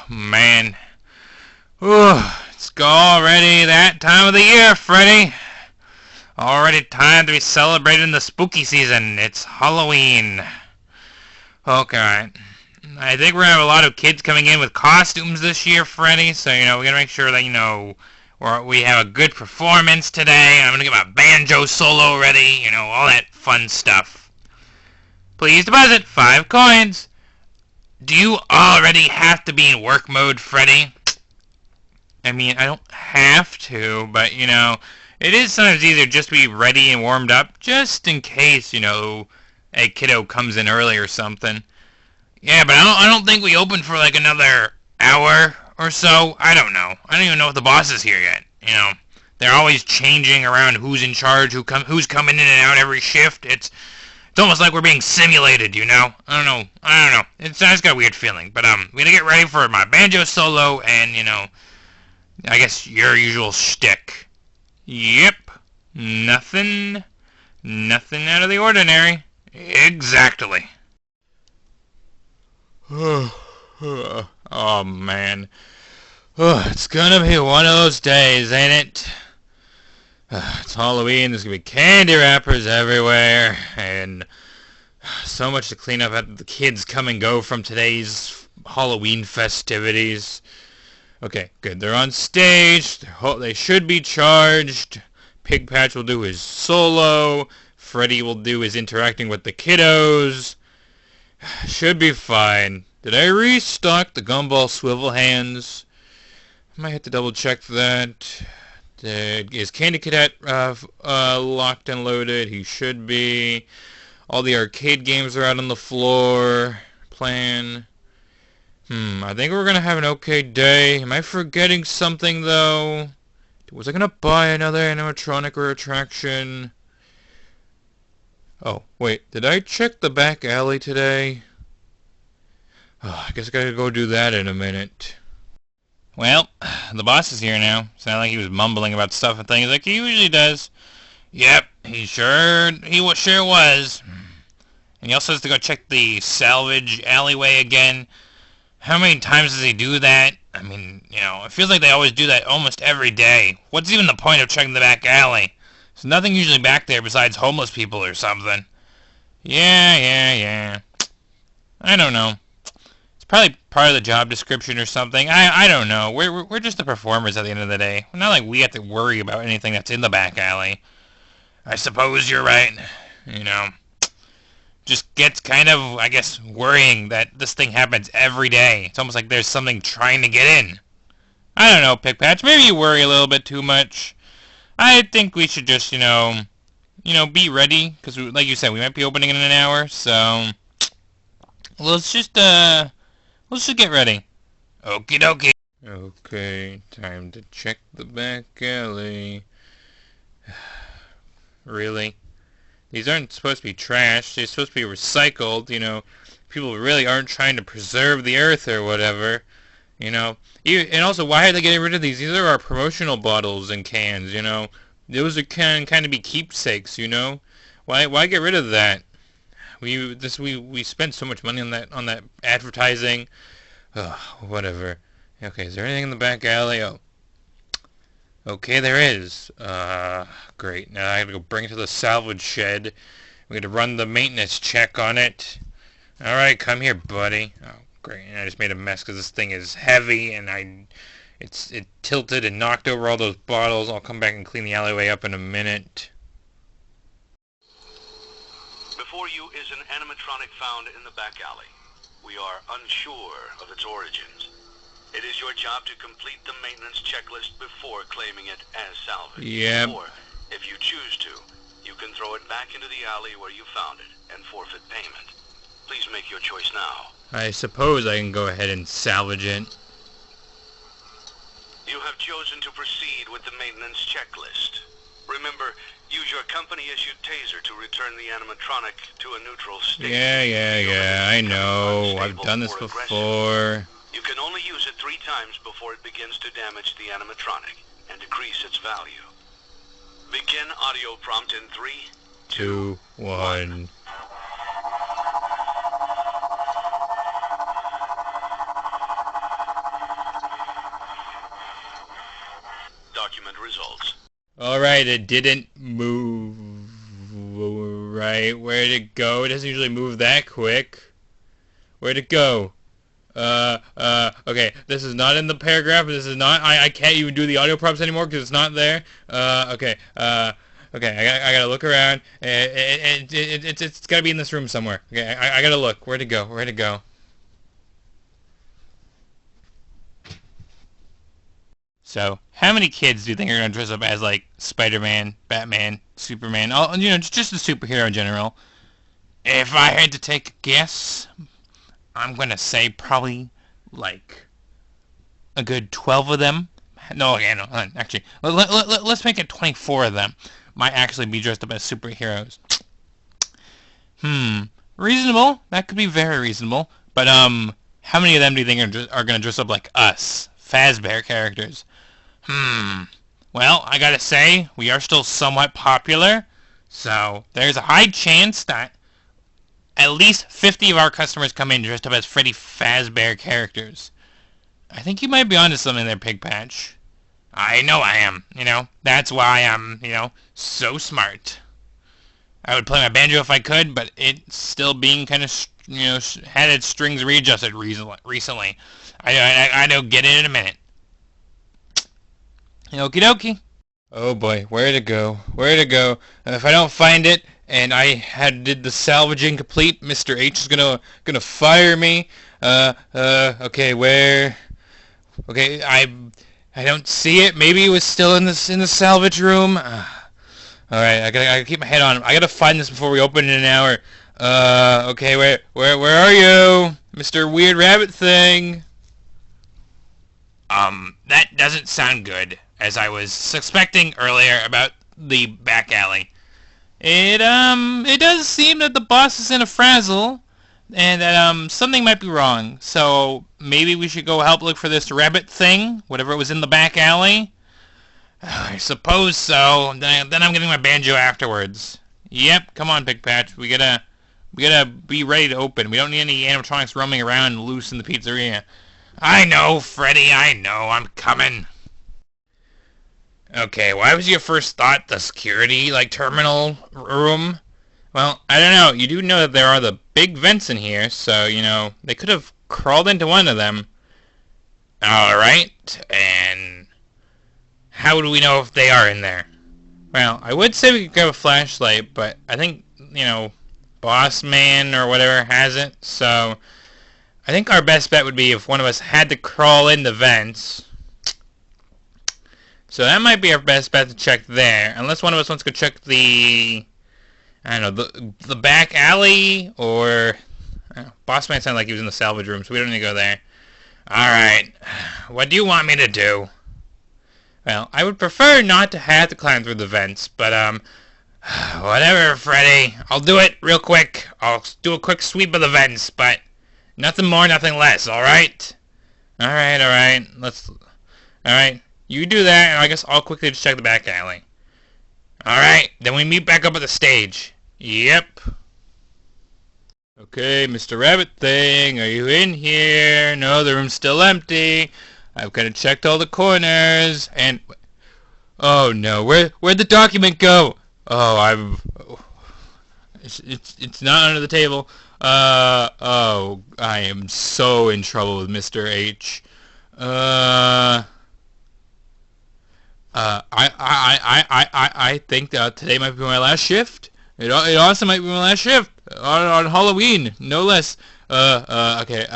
man. Ooh, it's already that time of the year, Freddy. Already time to be celebrating the spooky season. It's Halloween. Okay. I think we're gonna have a lot of kids coming in with costumes this year, Freddy. So, we gotta make sure that, we have a good performance today. I'm gonna get my banjo solo ready, all that fun stuff. Please deposit 5 coins. Do you already have to be in work mode, Freddy? I mean, I don't have to, but, it is sometimes easier just to be ready and warmed up, just in case, a kiddo comes in early or something. Yeah, but I don't think we open for, like, another hour or so. I don't know. I don't even know if the boss is here yet, They're always changing around who's in charge, who's coming in and out every shift. It's almost like we're being simulated, I don't know. It's just got a weird feeling. But, we gotta get ready for my banjo solo and, I guess your usual shtick. Yep. Nothing out of the ordinary. Exactly. Oh, man. It's gonna be one of those days, ain't it? It's Halloween, there's gonna be candy wrappers everywhere, and so much to clean up after the kids come and go from today's Halloween festivities. Okay, good. They're on stage. They should be charged. Pig Patch will do his solo. Freddy will do his interacting with the kiddos. Should be fine. Did I restock the gumball swivel hands? I might have to double check that. Is Candy Cadet locked and loaded? He should be. All the arcade games are out on the floor. Plan. I think we're gonna have an okay day. Am I forgetting something, though? Was I gonna buy another animatronic or attraction? Oh, wait. Did I check the back alley today? Oh, I guess I gotta go do that in a minute. Well, the boss is here now. Sounded like he was mumbling about stuff and things like he usually does. Yep, he sure was. And he also has to go check the salvage alleyway again. How many times does he do that? I mean, it feels like they always do that almost every day. What's even the point of checking the back alley? There's nothing usually back there besides homeless people or something. Yeah. I don't know. It's probably part of the job description or something. I don't know. We're just the performers at the end of the day. Not like we have to worry about anything that's in the back alley. I suppose you're right. Just gets kind of, I guess, worrying that this thing happens every day. It's almost like there's something trying to get in. I don't know, Pick Patch. Maybe you worry a little bit too much. I think we should just, be ready. Because, like you said, we might be opening in an hour. So, let's just get ready. Okie dokie. Okay, time to check the back alley. Really? These aren't supposed to be trash. They're supposed to be recycled, People really aren't trying to preserve the earth or whatever, And also, why are they getting rid of these? These are our promotional bottles and cans, Those can kind of be keepsakes, Why get rid of that? We spent so much money on that advertising. Ugh, whatever. Okay, is there anything in the back alley? Oh. Okay, there is. Great. Now I have to go bring it to the salvage shed. We got to run the maintenance check on it. Alright, come here, buddy. Oh, great. And I just made a mess because this thing is heavy and it tilted and knocked over all those bottles. I'll come back and clean the alleyway up in a minute. Before you is an animatronic found in the back alley. We are unsure of its origins. It is your job to complete the maintenance checklist before claiming it as salvage. Yep. Or, if you choose to, you can throw it back into the alley where you found it and forfeit payment. Please make your choice now. I suppose I can go ahead and salvage it. You have chosen to proceed with the maintenance checklist. Remember, use your company-issued taser to return the animatronic to a neutral state. Yeah, I know. I've done this before. You can only use it 3 times before it begins to damage the animatronic and decrease its value. Begin audio prompt in 3, 2, 1. Alright, it didn't move. Right, where'd it go? It doesn't usually move that quick. Where'd it go? Okay, this is not in the paragraph. This is not, I can't even do the audio prompts anymore because it's not there. Okay, I gotta look around. It's gotta be in this room somewhere. Okay, I gotta look. Where'd it go? Where'd it go? So, how many kids do you think are gonna dress up as, like, Spider-Man, Batman, Superman, all, you know, just a superhero in general? If I had to take a guess, I'm gonna say probably, like, a good 12 of them. No, okay, no, actually, let's make it 24 of them might actually be dressed up as superheroes. Reasonable. That could be very reasonable. But, how many of them do you think are gonna dress up like us? Fazbear characters. Well, I gotta say, we are still somewhat popular, so there's a high chance that at least 50 of our customers come in dressed up as Freddy Fazbear characters. I think you might be onto something there, Pig Patch. I know I am, you know. That's why I'm, you know, so smart. I would play my banjo if I could, but it's still being kind of, you know, had its strings readjusted recently. I don't get it in a minute. Okie dokie. Oh boy, where'd it go? Where'd it go? And if I don't find it, and I did the salvage incomplete, Mr. H is gonna fire me. Okay, where? Okay, I don't see it. Maybe it was still in the salvage room. All right, I gotta keep my head on. I gotta find this before we open in an hour. Okay, where are you, Mr. Weird Rabbit Thing? That doesn't sound good, as I was suspecting earlier about the back alley. It does seem that the boss is in a frazzle, and that, something might be wrong. So, maybe we should go help look for this rabbit thing, whatever was in the back alley? I suppose so. Then I'm getting my banjo afterwards. Yep, come on, Pig Patch. We gotta be ready to open. We don't need any animatronics roaming around loose in the pizzeria. I know, Freddy, I know. I'm coming. Okay, why was your first thought the security, like, terminal room? Well, I don't know. You do know that there are the big vents in here, so, you know, they could have crawled into one of them. Alright, and how do we know if they are in there? Well, I would say we could grab a flashlight, but I think, you know, Boss Man or whatever has it, so I think our best bet would be if one of us had to crawl in the vents. So that might be our best bet to check there, unless one of us wants to check the, I don't know, the back alley, or Boss Man sounded like he was in the salvage room, so we don't need to go there. Alright, what do you want me to do? Well, I would prefer not to have to climb through the vents, but, whatever, Freddy. I'll do it real quick. I'll do a quick sweep of the vents, but nothing more, nothing less, alright? Alright, alright, you do that, and I guess I'll quickly just check the back alley. Alright, then we meet back up at the stage. Yep. Okay, Mr. Rabbit Thing, are you in here? No, the room's still empty. I've kind of checked all the corners, and oh no, where'd the document go? Oh, it's not under the table. Oh, I am so in trouble with Mr. H. I think today might be my last shift. It also might be my last shift on Halloween, no less. Okay.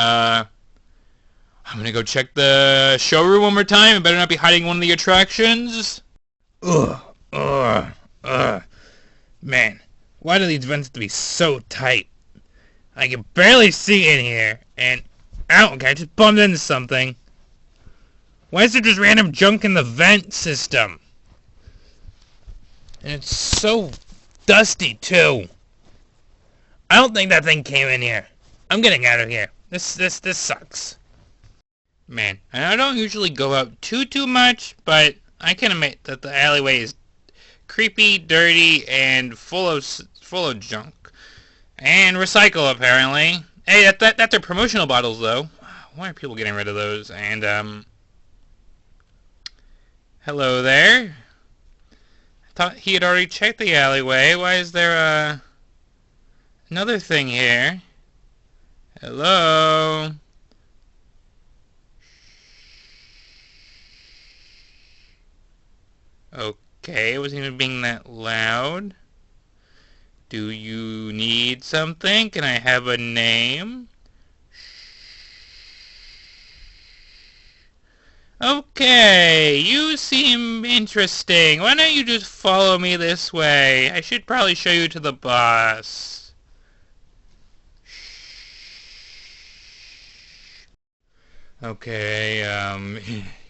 I'm gonna go check the showroom one more time. I better not be hiding one of the attractions. Man, why do these vents have to be so tight? I can barely see in here, and okay, I just bumped into something. Why is there just random junk in the vent system? And it's so dusty, too. I don't think that thing came in here. I'm getting out of here. This sucks. Man, I don't usually go out too much, but I can admit that the alleyway is creepy, dirty, and full of junk. And recycle, apparently. Hey, that's their promotional bottles, though. Why are people getting rid of those? And, hello there. thought he had already checked the alleyway. Why is there another thing here? Hello? Okay, it wasn't even being that loud. Do you need something? Can I have a name? Okay, you seem interesting. Why don't you just follow me this way? I should probably show you to the boss. Okay,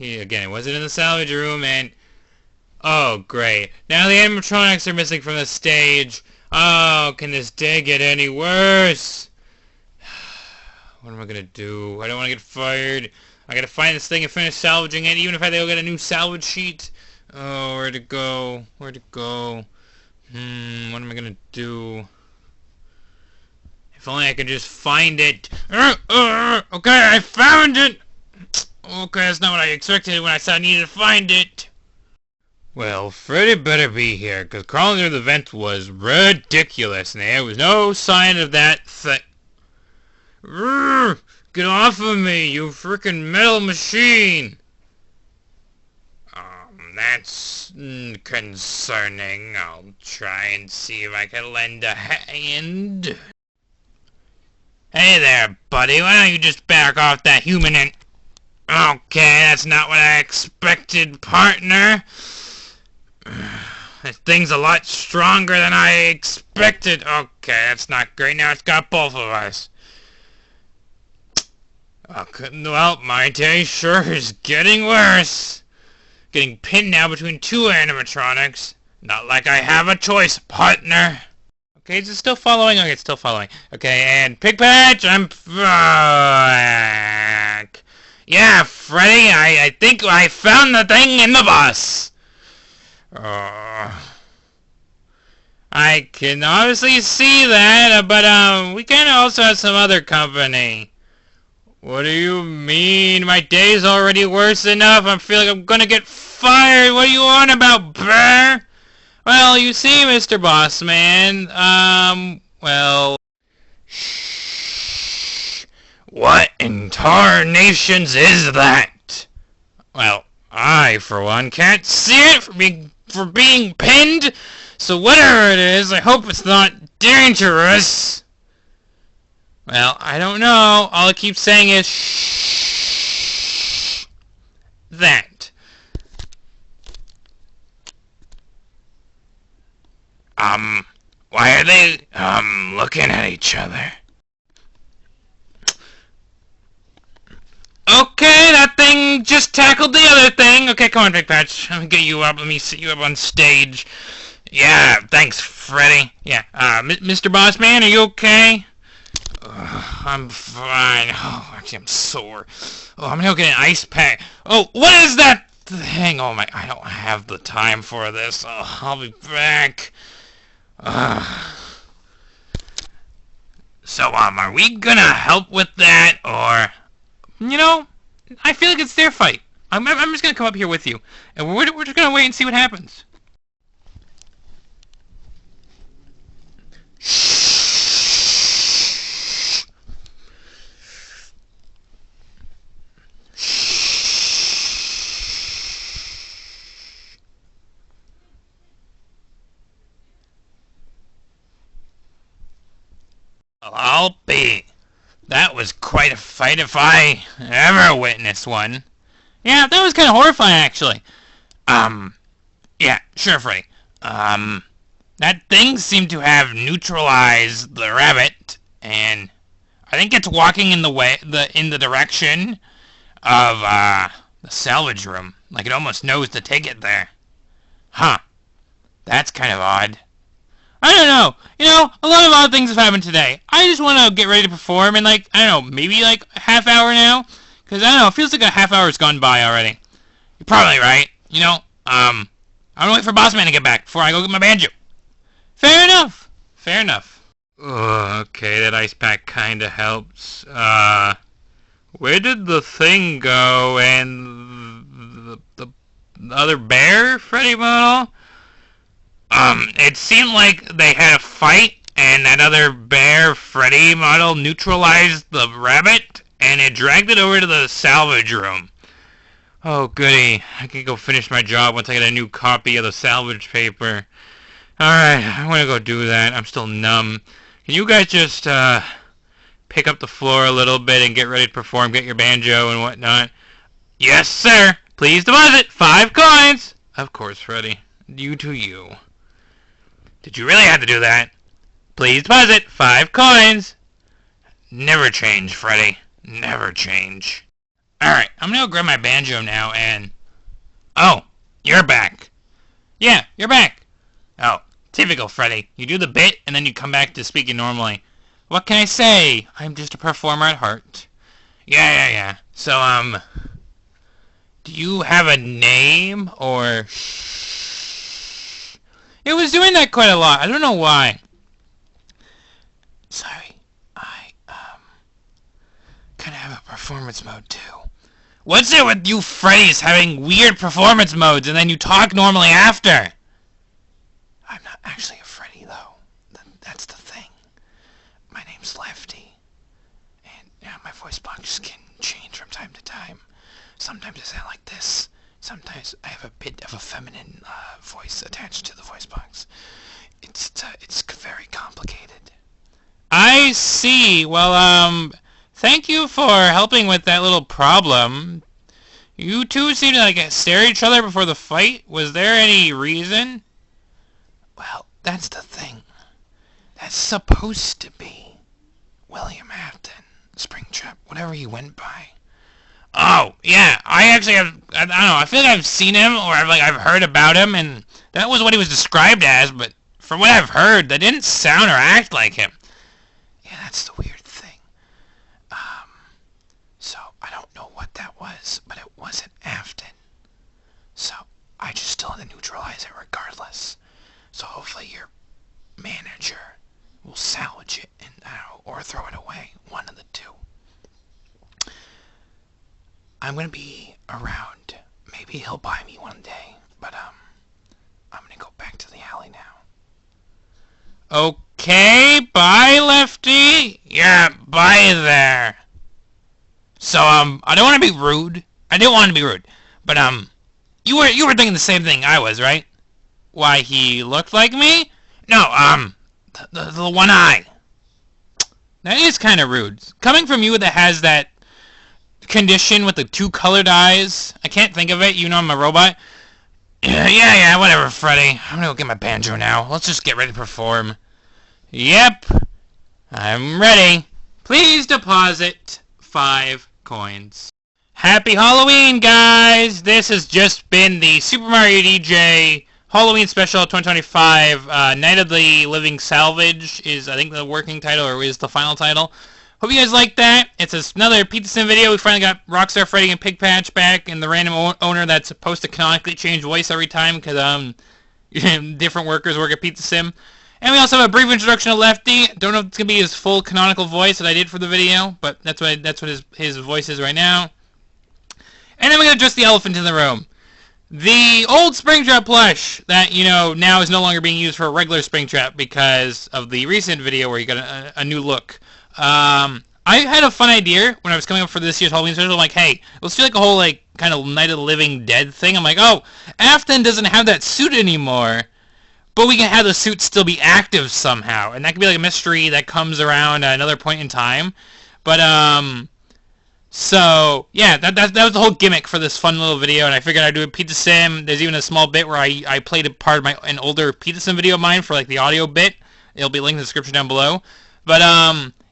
again, it wasn't in the salvage room, and... Oh, great. Now the animatronics are missing from the stage. Oh, can this day get any worse? What am I gonna do? I don't want to get fired. I gotta find this thing and finish salvaging it, even if I go get a new salvage sheet. Oh, where to go? Where to go? What am I gonna do? If only I could just find it. Okay, I found it! Okay, that's not what I expected when I said I needed to find it. Well, Freddy better be here, because crawling through the vent was ridiculous, and there was no sign of that thing. Get off of me, you freaking metal machine! That's concerning. I'll try and see if I can lend a hand. Hey there, buddy, why don't you just back off that human and... Okay, that's not what I expected, partner. This thing's a lot stronger than I expected. Okay, that's not great. Now it's got both of us. Well, my day sure is getting worse. Getting pinned now between two animatronics. Not like I have a choice, partner. Okay, is it still following? Okay, it's still following. Okay, and Pigpatch, I'm back. Yeah, Freddy, I think I found the thing in the bus. I can obviously see that, but we can also have some other company. What do you mean? My day's already worse enough. I feel like I'm gonna get fired. What are you on about, Bear? Well, you see, Mr. Bossman, well... Shh. What in tarnations is that? Well, I, for one, can't see it for being pinned, so whatever it is, I hope it's not dangerous. Well, I don't know. All I keep saying is shh. That. Why are they, looking at each other? Okay, that thing just tackled the other thing. Okay, come on, Big Patch. Let me get you up. Let me sit you up on stage. Yeah, thanks, Freddy. Yeah, Mr. Bossman, are you okay? I'm fine. Oh, actually, I'm sore. Oh, I'm gonna go get an ice pack. Oh, what is that thing? Oh my, I don't have the time for this. Oh, I'll be back. So, are we gonna help with that, or... You know, I feel like it's their fight. I'm just gonna come up here with you, and we're just gonna wait and see what happens. Well, I'll be. That was quite a fight if I ever witnessed one. Yeah, that was kind of horrifying, actually. Yeah, sure, Freddy. That thing seemed to have neutralized the rabbit, and I think it's walking in the direction of, the salvage room. Like it almost knows to take it there. Huh. That's kind of odd. I don't know. You know, a lot of odd things have happened today. I just want to get ready to perform in, like, I don't know, maybe, like, a half hour now? Because, I don't know, it feels like a half hour's gone by already. You're probably right. You know, I'm gonna wait for Bossman to get back before I go get my banjo. Fair enough. Fair enough. Okay, that ice pack kinda helps. Where did the thing go and the other bear, Freddy model? It seemed like they had a fight, and that other bear, Freddy model, neutralized the rabbit, and it dragged it over to the salvage room. Oh, goody. I can go finish my job once I get a new copy of the salvage paper. Alright, I'm gonna go do that. I'm still numb. Can you guys just, pick up the floor a little bit and get ready to perform, get your banjo and whatnot? Yes, sir! Please deposit 5 coins! Of course, Freddy. You to you. Did you really have to do that? Please deposit 5 coins! Never change, Freddy. Never change. Alright, I'm gonna go grab my banjo now and... Oh, you're back. Yeah, you're back. Oh, typical Freddy. You do the bit and then you come back to speaking normally. What can I say? I'm just a performer at heart. Yeah. So, do you have a name or... It was doing that quite a lot. I don't know why. Sorry, I, kind of have a performance mode too. What's it with you Freddys having weird performance modes and then you talk normally after? I'm not actually a Freddy, though. That's the thing. My name's Lefty. And yeah, my voice box can change from time to time. Sometimes I sound like this. Sometimes I have a bit of a feminine voice attached to the voice box. It's very complicated. I see. Well, thank you for helping with that little problem. You two seem to, like, stare at each other before the fight. Was there any reason? Well, that's the thing. That's supposed to be William Afton, Springtrap, whatever he went by. Oh, yeah, I actually have, I don't know, I feel like I've seen him, or I've heard about him, and that was what he was described as, but from what I've heard, that didn't sound or act like him. Yeah, that's the weird thing. So, I don't know what that was, but it wasn't Afton. So, I just still had to neutralize it regardless. So hopefully your manager will salvage it and, or throw it away. One of the two. I'm gonna be around. Maybe he'll buy me one day. But, I'm gonna go back to the alley now. Okay, bye, Lefty. Yeah, bye there. So, I don't want to be rude. I didn't want to be rude. But, you were thinking the same thing I was, right? Why, he looked like me? No, the one eye. That is kind of rude. Coming from you that has that condition with the 2 colored eyes. I can't think of it. You know I'm a robot. Yeah, whatever, Freddy. I'm gonna go get my banjo now. Let's just get ready to perform. Yep. I'm ready. Please deposit 5 coins. Happy Halloween, guys! This has just been the Super Mario DJ Halloween Special 2025. Night of the Living Salvage is, I think, the working title, or is the final title. Hope you guys like that. It's another Pizza Sim video. We finally got Rockstar Freddy and Pig Patch back, and the random owner that's supposed to canonically change voice every time, because, different workers work at Pizza Sim. And we also have a brief introduction of Lefty. Don't know if it's going to be his full canonical voice that I did for the video, but that's what his voice is right now. And then we're going to address the elephant in the room. The old Springtrap plush that, now is no longer being used for a regular Springtrap because of the recent video where you got a new look. I had a fun idea when I was coming up for this year's Halloween special. I'm like, hey, let's do like a whole, kind of Night of the Living Dead thing. I'm like, oh, Afton doesn't have that suit anymore, but we can have the suit still be active somehow. And that could be like a mystery that comes around at another point in time. But, so, yeah, that was the whole gimmick for this fun little video, and I figured I'd do a Pizza Sim. There's even a small bit where I played a part of an older Pizza Sim video of mine for, the audio bit. It'll be linked in the description down below. But,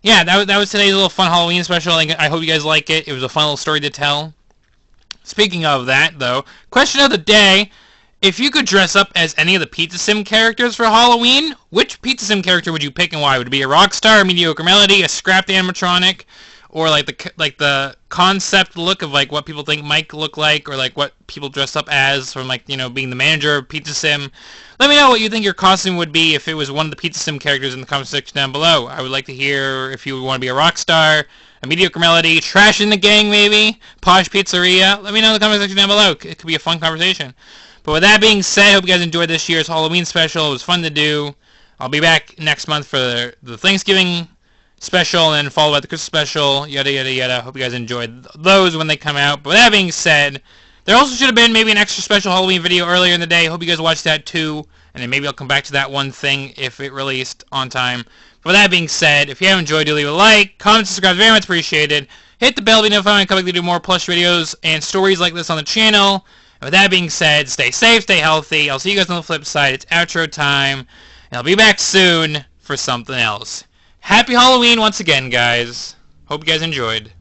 yeah, that was today's little fun Halloween special. I hope you guys like it. It was a fun little story to tell. Speaking of that, though, question of the day. If you could dress up as any of the Pizza Sim characters for Halloween, which Pizza Sim character would you pick and why? Would it be a Rockstar, a Mediocre Melody, a scrapped animatronic, or the concept look of what people think Mike look like, or what people dress up as from being the manager of Pizza Sim? Let me know what you think your costume would be if it was one of the Pizza Sim characters in the comment section down below. I would like to hear if you would want to be a Rockstar, a Mediocre Melody, Trash in the Gang maybe, Posh Pizzeria. Let me know in the comment section down below. It could be a fun conversation. But with that being said, I hope you guys enjoyed this year's Halloween special. It was fun to do. I'll be back next month for the Thanksgiving special and then followed by the Christmas special, yada yada yada. Hope you guys enjoyed those when they come out. But with that being said, there also should have been maybe an extra special Halloween video earlier in the day. Hope you guys watched that too. And then maybe I'll come back to that one thing if it released on time. But with that being said, if you have enjoyed, do leave a like, comment, subscribe, very much appreciated. Hit the bell to be notified when I come back to do more Plush videos and stories like this on the channel. And with that being said, stay safe, stay healthy. I'll see you guys on the flip side. It's outro time. And I'll be back soon for something else. Happy Halloween once again, guys. Hope you guys enjoyed.